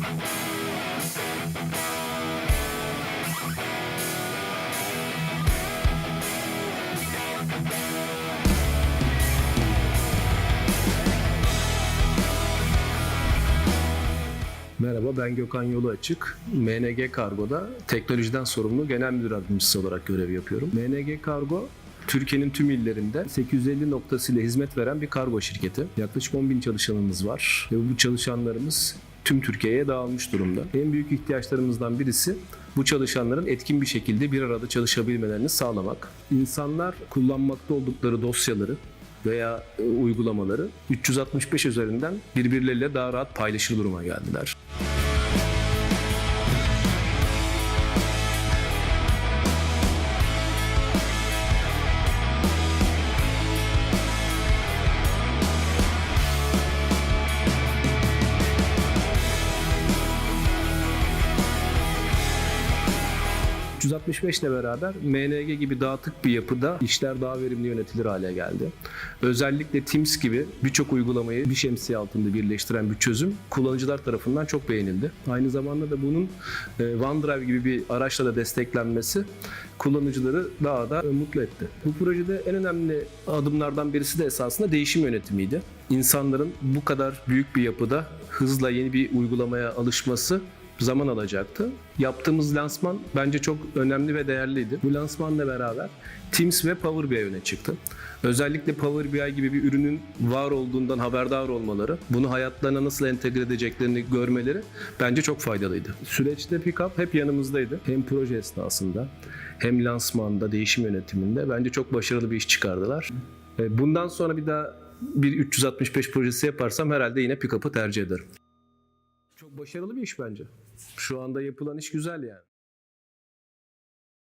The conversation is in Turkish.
Merhaba, ben Gökhan Yoluaçık. MNG Kargo'da teknolojiden sorumlu genel müdür yardımcısı olarak görev yapıyorum. MNG Kargo, Türkiye'nin tüm illerinde 850 noktasıyla hizmet veren bir kargo şirketi. Yaklaşık 10.000 çalışanımız var ve bu çalışanlarımız tüm Türkiye'ye dağılmış durumda. En büyük ihtiyaçlarımızdan birisi bu çalışanların etkin bir şekilde bir arada çalışabilmelerini sağlamak. İnsanlar kullanmakta oldukları dosyaları veya uygulamaları 365 üzerinden birbirleriyle daha rahat paylaşır duruma geldiler. 365 ile beraber MNG gibi dağıtık bir yapıda işler daha verimli yönetilir hale geldi. Özellikle Teams gibi birçok uygulamayı bir şemsiye altında birleştiren bir çözüm kullanıcılar tarafından çok beğenildi. Aynı zamanda da bunun OneDrive gibi bir araçla da desteklenmesi kullanıcıları daha da mutlu etti. Bu projede en önemli adımlardan birisi de esasında değişim yönetimiydi. İnsanların bu kadar büyük bir yapıda hızla yeni bir uygulamaya alışması zaman alacaktı. Yaptığımız lansman bence çok önemli ve değerliydi. Bu lansmanla beraber Teams ve Power BI öne çıktı. Özellikle Power BI gibi bir ürünün var olduğundan haberdar olmaları, bunu hayatlarına nasıl entegre edeceklerini görmeleri bence çok faydalıydı. Süreçte Pickup hep yanımızdaydı. Hem proje esnasında hem lansmanda, değişim yönetiminde bence çok başarılı bir iş çıkardılar. Bundan sonra bir daha bir 365 projesi yaparsam herhalde yine Pickup'ı tercih ederim. Çok başarılı bir iş bence. Şu anda yapılan iş güzel yani.